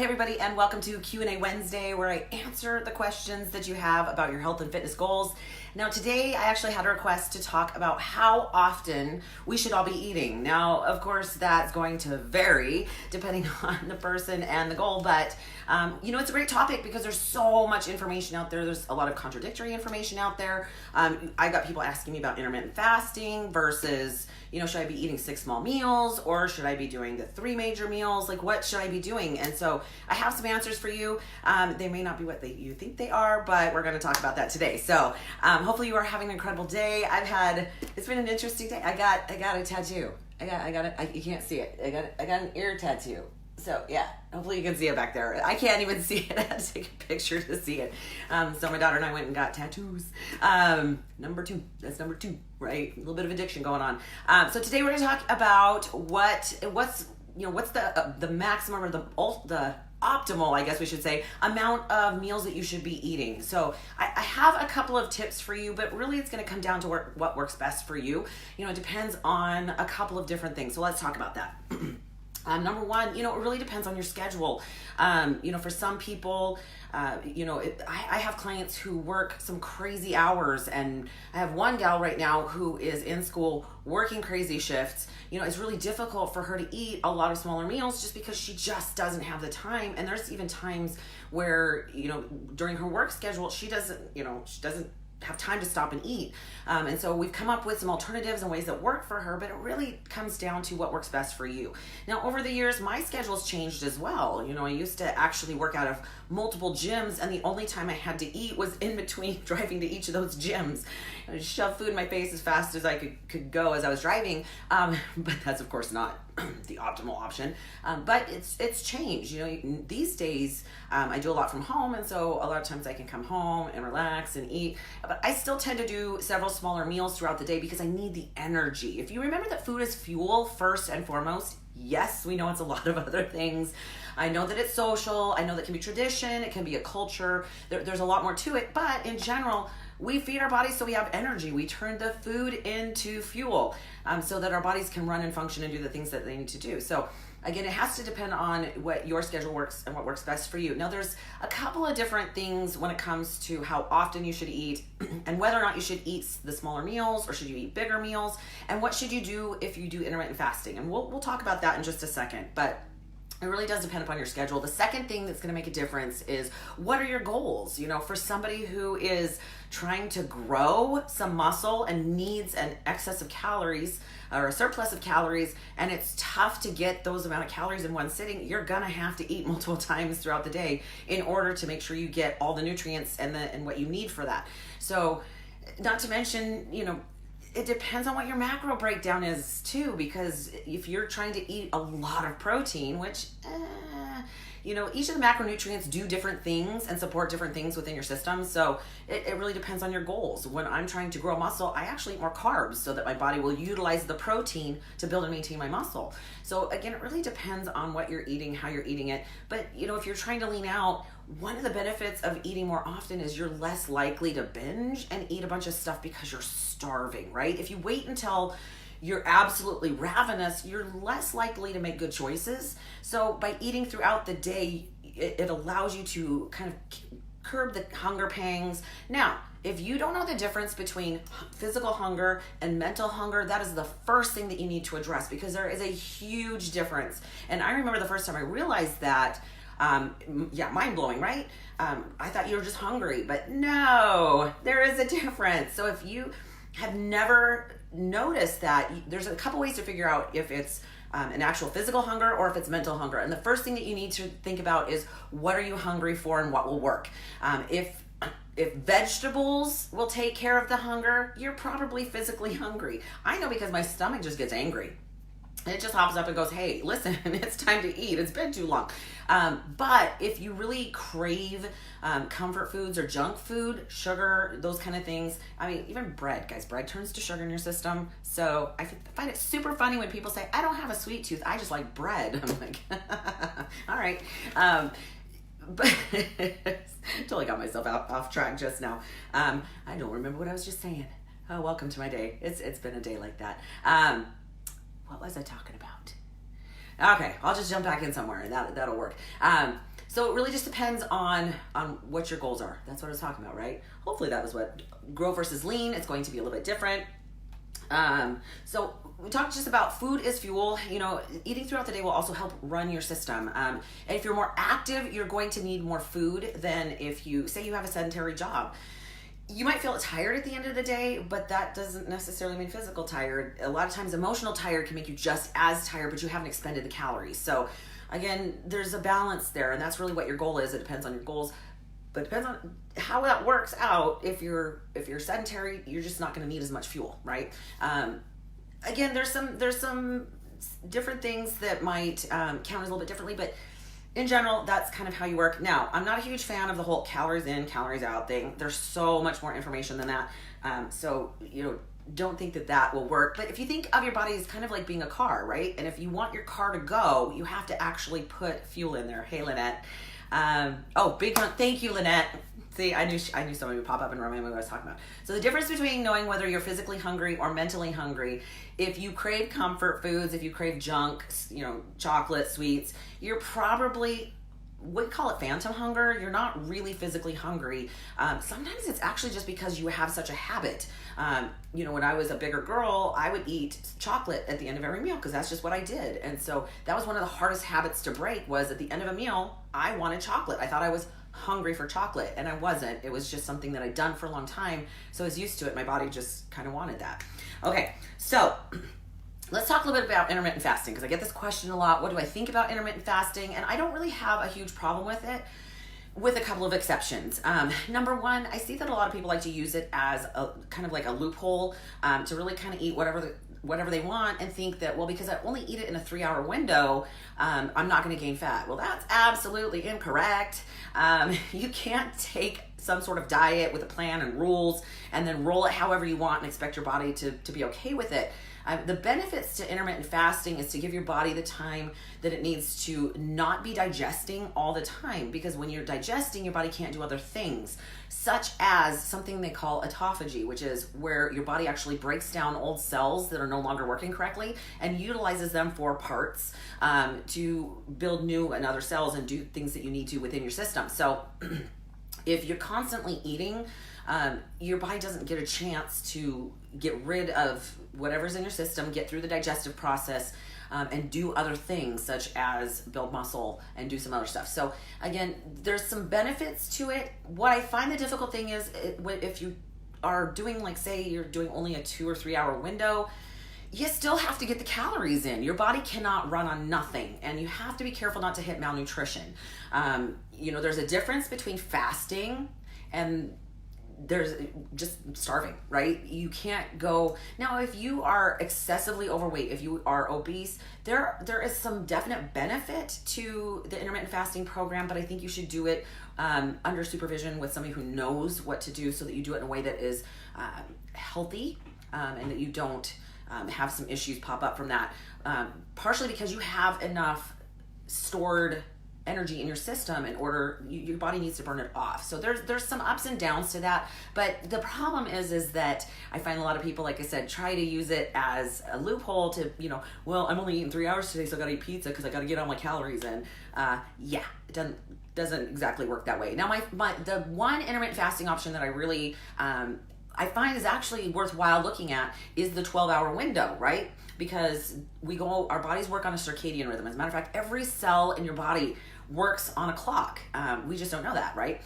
Hey everybody, and welcome to Q&A Wednesday, where I answer the questions that you have about your health and fitness goals. Now today I actually had a request to talk about how often we should all be eating. Now of course that's going to vary depending on the person and the goal, but it's a great topic because there's so much information out there. There's a lot of contradictory information out there. I got people asking me about intermittent fasting versus, should I be eating 6 small meals or should I be doing the 3 major meals? Like, what should I be doing? And so I have some answers for you. They may not be what you think they are, but we're going to talk about that today. So hopefully you are having an incredible day. It's been an interesting day. I got a tattoo. You can't see it. I got an ear tattoo. So yeah, hopefully you can see it back there. I can't even see it. I had to take a picture to see it. So my daughter and I went and got tattoos. Number 2, right? A little bit of addiction going on. So today we're going to talk about what's the maximum or the optimal, I guess we should say, amount of meals that you should be eating. So I have a couple of tips for you, but really it's going to come down to what works best for you. It depends on a couple of different things. So let's talk about that. Number 1, it really depends on your schedule. For some people, I have clients who work some crazy hours, and I have one gal right now who is in school working crazy shifts. It's really difficult for her to eat a lot of smaller meals just because she just doesn't have the time. And there's even times where, during her work schedule, she doesn't have time to stop and eat. And so we've come up with some alternatives and ways that work for her, but it really comes down to what works best for you. Now, over the years, my schedule's changed as well. I used to actually work out of multiple gyms, and the only time I had to eat was in between driving to each of those gyms. I would shove food in my face as fast as I could go as I was driving. But that's of course not the optimal option. But it's changed. These days, I do a lot from home, and so a lot of times I can come home and relax and eat. But I still tend to do several smaller meals throughout the day because I need the energy. If you remember that food is fuel first and foremost, yes, we know it's a lot of other things. I know that it's social. I know that it can be tradition. It can be a culture. There's a lot more to it. But in general, we feed our bodies so we have energy. We turn the food into fuel so that our bodies can run and function and do the things that they need to do. So again, it has to depend on what your schedule works and what works best for you. Now, there's a couple of different things when it comes to how often you should eat and whether or not you should eat the smaller meals or should you eat bigger meals, and what should you do if you do intermittent fasting. And we'll talk about that in just a second, but it really does depend upon your schedule. The second thing that's going to make a difference is, what are your goals? For somebody who is trying to grow some muscle and needs an excess of calories or a surplus of calories, and it's tough to get those amount of calories in one sitting, you're going to have to eat multiple times throughout the day in order to make sure you get all the nutrients and what you need for that. So not to mention, it depends on what your macro breakdown is too, because if you're trying to eat a lot of protein, which, each of the macronutrients do different things and support different things within your system. So it really depends on your goals. When I'm trying to grow muscle, I actually eat more carbs so that my body will utilize the protein to build and maintain my muscle. So again, it really depends on what you're eating, how you're eating it. But, if you're trying to lean out, one of the benefits of eating more often is you're less likely to binge and eat a bunch of stuff because you're starving, right? If you wait until you're absolutely ravenous, you're less likely to make good choices. So by eating throughout the day, it allows you to kind of curb the hunger pangs. Now, if you don't know the difference between physical hunger and mental hunger, that is the first thing that you need to address, because there is a huge difference. And I remember the first time I realized that, mind blowing, right? I thought you were just hungry, but no, there is a difference. So if you have never noticed that, there's a couple ways to figure out if it's an actual physical hunger or if it's mental hunger. And the first thing that you need to think about is, what are you hungry for and what will work? If vegetables will take care of the hunger, you're probably physically hungry. I know because my stomach just gets angry. It just hops up and goes, hey, listen, it's time to eat. It's been too long. But if you really crave comfort foods or junk food, sugar, those kind of things, even bread, guys, bread turns to sugar in your system. So I find it super funny when people say, I don't have a sweet tooth, I just like bread. I'm like, all right. But totally got myself off track just now. I don't remember what I was just saying. Oh, welcome to my day. It's been a day like that. What was I talking about? Okay, I'll just jump back in somewhere and that'll work. So it really just depends on what your goals are. That's what I was talking about, right? Hopefully that was what grow versus lean. It's going to be a little bit different. So we talked just about food is fuel. Eating throughout the day will also help run your system. And if you're more active, you're going to need more food than if you say you have a sedentary job. You might feel tired at the end of the day, but that doesn't necessarily mean physical tired. A lot of times emotional tired can make you just as tired, but you haven't expended the calories. So again, there's a balance there, and that's really what your goal is. It depends on your goals, but it depends on how that works out. If you're sedentary, you're just not going to need as much fuel, right? Again, there's some different things that might count as a little bit differently, but in general, that's kind of how you work. Now, I'm not a huge fan of the whole calories in, calories out thing. There's so much more information than that. So don't think that will work. But if you think of your body as kind of like being a car, right? And if you want your car to go, you have to actually put fuel in there. Hey, Lynette. Big one. Thank you, Lynette. See, I knew somebody would pop up and remind me what I was talking about. So the difference between knowing whether you're physically hungry or mentally hungry, if you crave comfort foods, if you crave junk, chocolate, sweets, you're probably, we call it phantom hunger. You're not really physically hungry. Sometimes it's actually just because you have such a habit. When I was a bigger girl, I would eat chocolate at the end of every meal because that's just what I did. And so that was one of the hardest habits to break, was at the end of a meal, I wanted chocolate. I thought I was hungry for chocolate, and I wasn't. It was just something that I'd done for a long time, so I was used to it. My body just kind of wanted that. Okay, so let's talk a little bit about intermittent fasting, because I get this question a lot. What do I think about intermittent fasting? And I don't really have a huge problem with it, with a couple of exceptions. Number one, I see that a lot of people like to use it as a kind of like a loophole to really kind of eat whatever they want and think that, well, because I only eat it in a 3-hour window, I'm not going to gain fat. Well, that's absolutely incorrect. You can't take some sort of diet with a plan and rules and then roll it however you want and expect your body to be okay with it. The benefits to intermittent fasting is to give your body the time that it needs to not be digesting all the time, because when you're digesting, your body can't do other things, such as something they call autophagy, which is where your body actually breaks down old cells that are no longer working correctly and utilizes them for parts to build new and other cells and do things that you need to within your system. So if you're constantly eating, your body doesn't get a chance to get rid of whatever's in your system, get through the digestive process, and do other things such as build muscle and do some other stuff. So again, there's some benefits to it. What I find the difficult thing is if you are doing, like, say you're doing only a 2 or 3 hour window, you still have to get the calories in. Your body cannot run on nothing, and you have to be careful not to hit malnutrition. There's a difference between fasting and there's just starving, right? You can't go. Now, if you are excessively overweight, if you are obese, there is some definite benefit to the intermittent fasting program, but I think you should do it under supervision with somebody who knows what to do, so that you do it in a way that is healthy, and that you don't have some issues pop up from that. Partially because you have enough stored energy in your system in order, your body needs to burn it off. So there's some ups and downs to that, but the problem is that I find a lot of people, like I said, try to use it as a loophole to, well, I'm only eating 3 hours today, so I gotta eat pizza because I gotta get all my calories in. It doesn't exactly work that way. Now, the one intermittent fasting option that I really I find is actually worthwhile looking at is the 12-hour window, right? Because our bodies work on a circadian rhythm. As a matter of fact, every cell in your body works on a clock. We just don't know that, right?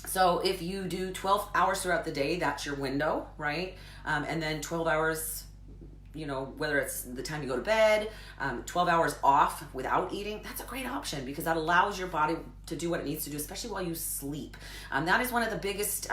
So if you do 12 hours throughout the day, that's your window, right? And then 12 hours, whether it's the time you go to bed, 12 hours off without eating, that's a great option, because that allows your body to do what it needs to do, especially while you sleep. That is one of the biggest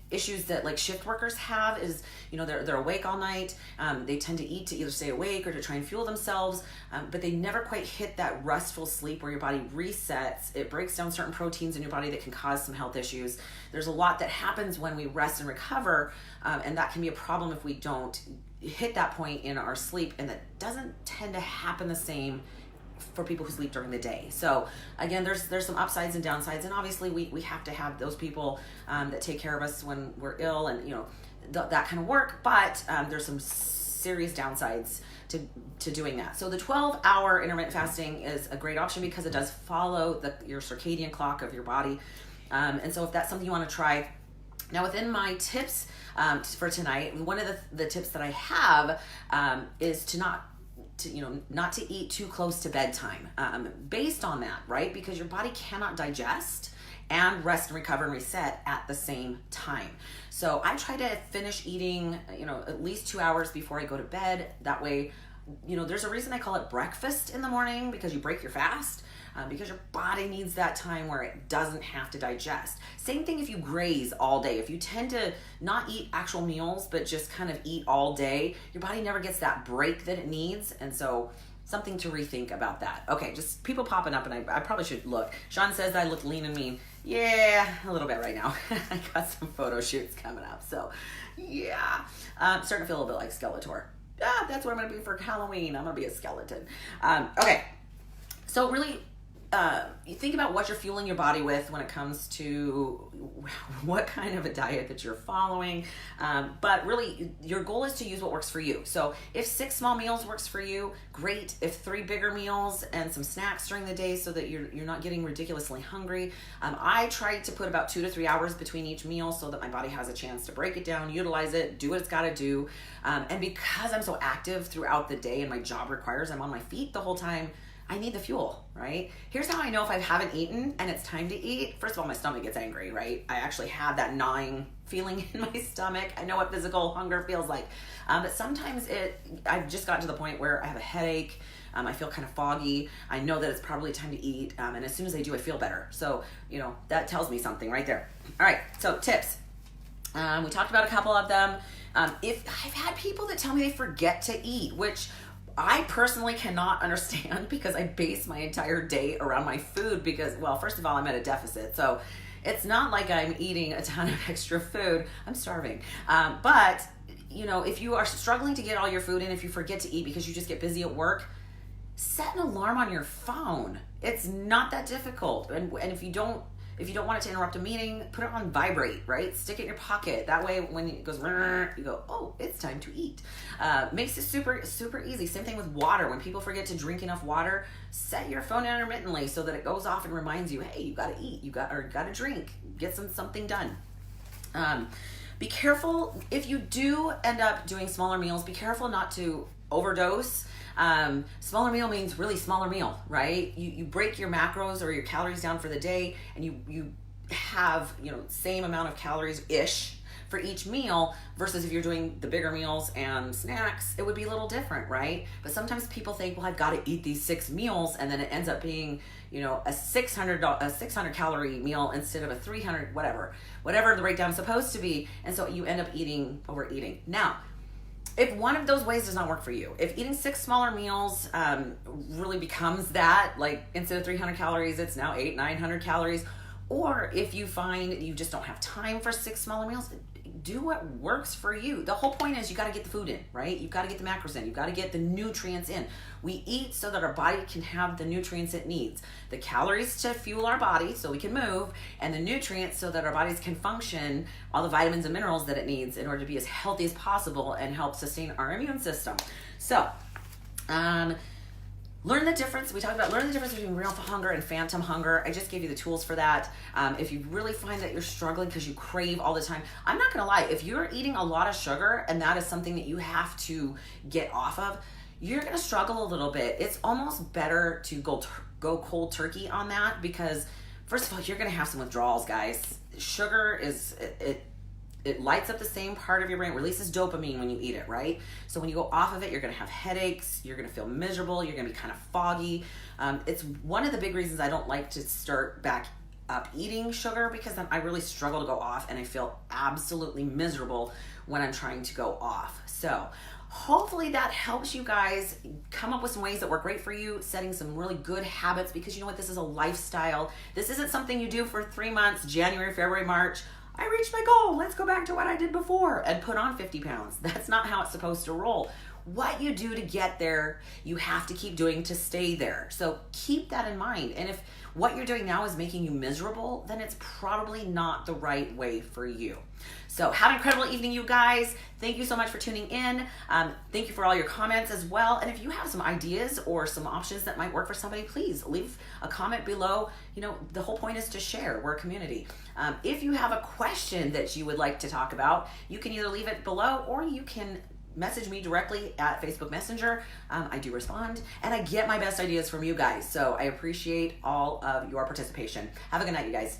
issues that, like, shift workers have is, they're awake all night. They tend to eat to either stay awake or to try and fuel themselves, but they never quite hit that restful sleep where your body resets. It breaks down certain proteins in your body that can cause some health issues. There's a lot that happens when we rest and recover, and that can be a problem if we don't hit that point in our sleep, and that doesn't tend to happen the same for people who sleep during the day. So again, there's some upsides and downsides, and obviously we have to have those people that take care of us when we're ill, and that kind of work, but there's some serious downsides to doing that. So the 12-hour intermittent fasting is a great option because it does follow your circadian clock of your body. And so if that's something you want to try. Now within my tips for tonight, one of the tips that I have is to not to eat too close to bedtime, based on that, right? Because your body cannot digest and rest and recover and reset at the same time. So I try to finish eating, at least 2 hours before I go to bed. That way, there's a reason I call it breakfast in the morning, because you break your fast, because your body needs that time where it doesn't have to digest. Same thing if you graze all day. If you tend to not eat actual meals, but just kind of eat all day, your body never gets that break that it needs. And so something to rethink about that. Okay, just people popping up, and I probably should look. Sean says I look lean and mean. Yeah, a little bit right now. I got some photo shoots coming up, so yeah. Starting to feel a little bit like Skeletor. That's what I'm going to be for Halloween. I'm going to be a skeleton. Okay, so really, you think about what you're fueling your body with when it comes to what kind of a diet that you're following. But really, your goal is to use what works for you. So if 6 small meals works for you, great. If 3 bigger meals and some snacks during the day so that you're not getting ridiculously hungry. I try to put about 2 to 3 hours between each meal so that my body has a chance to break it down, utilize it, do what it's got to do. And because I'm so active throughout the day and my job requires I'm on my feet the whole time, I need the fuel, right? Here's how I know if I haven't eaten and it's time to eat. First of all, my stomach gets angry, right? I actually have that gnawing feeling in my stomach. I know what physical hunger feels like. But sometimes I've just gotten to the point where I have a headache. I feel kind of foggy. I know that it's probably time to eat. And as soon as I do, I feel better. So, that tells me something right there. All right, so tips. We talked about a couple of them. If I've had people that tell me they forget to eat, which I personally cannot understand, because I base my entire day around my food because, well, first of all, I'm at a deficit. So it's not like I'm eating a ton of extra food. I'm starving. But, if you are struggling to get all your food in, if you forget to eat because you just get busy at work, set an alarm on your phone. It's not that difficult. And if you don't want it to interrupt a meeting, put it on vibrate, right? Stick it in your pocket. That way, when it goes, you go, oh, it's time to eat. Makes it super, super easy. Same thing with water. When people forget to drink enough water, set your phone intermittently so that it goes off and reminds you, hey, you got to eat, you got to drink, get something done. Be careful if you do end up doing smaller meals. Be careful not to overdose. Smaller meal means really smaller meal, right? You break your macros or your calories down for the day, and you have, same amount of calories-ish for each meal, versus if you're doing the bigger meals and snacks, it would be a little different, right? But sometimes people think, well, I've got to eat these 6 meals, and then it ends up being, a 600 calorie meal instead of a 300, whatever the breakdown is supposed to be. And so you end up overeating. Now, if one of those ways does not work for you, if eating 6 smaller meals really becomes that, like instead of 300 calories, it's now 800-900 calories, or if you find you just don't have time for 6 smaller meals, do what works for you. The whole point is you got to get the food in, right? You've got to get the macros in. You've got to get the nutrients in. We eat so that our body can have the nutrients it needs. The calories to fuel our body so we can move, and the nutrients so that our bodies can function, all the vitamins and minerals that it needs in order to be as healthy as possible and help sustain our immune system. So, learn the difference. We talked about learning the difference between real hunger and phantom hunger. I just gave you the tools for that. If you really find that you're struggling because you crave all the time, I'm not going to lie. If you're eating a lot of sugar and that is something that you have to get off of, you're going to struggle a little bit. It's almost better to go cold turkey on that, because first of all, you're going to have some withdrawals, guys. Sugar it lights up the same part of your brain, releases dopamine when you eat it, right? So when you go off of it, you're going to have headaches, you're going to feel miserable, you're going to be kind of foggy. It's one of the big reasons I don't like to start back up eating sugar, because then I really struggle to go off and I feel absolutely miserable when I'm trying to go off. So hopefully that helps you guys come up with some ways that work great for you, setting some really good habits, because you know what, this is a lifestyle. This isn't something you do for 3 months, January, February, March. I reached my goal, let's go back to what I did before and put on 50 pounds. That's not how it's supposed to roll. what you do to get there, you have to keep doing to stay there. So keep that in mind. And if what you're doing now is making you miserable, then it's probably not the right way for you. So have an incredible evening, you guys. Thank you so much for tuning in. Thank you for all your comments as well. And if you have some ideas or some options that might work for somebody, please leave a comment below. You know, the whole point is to share. We're a community. If you have a question that you would like to talk about, you can either leave it below or you can message me directly at Facebook Messenger. I do respond, and I get my best ideas from you guys. So I appreciate all of your participation. Have a good night, you guys.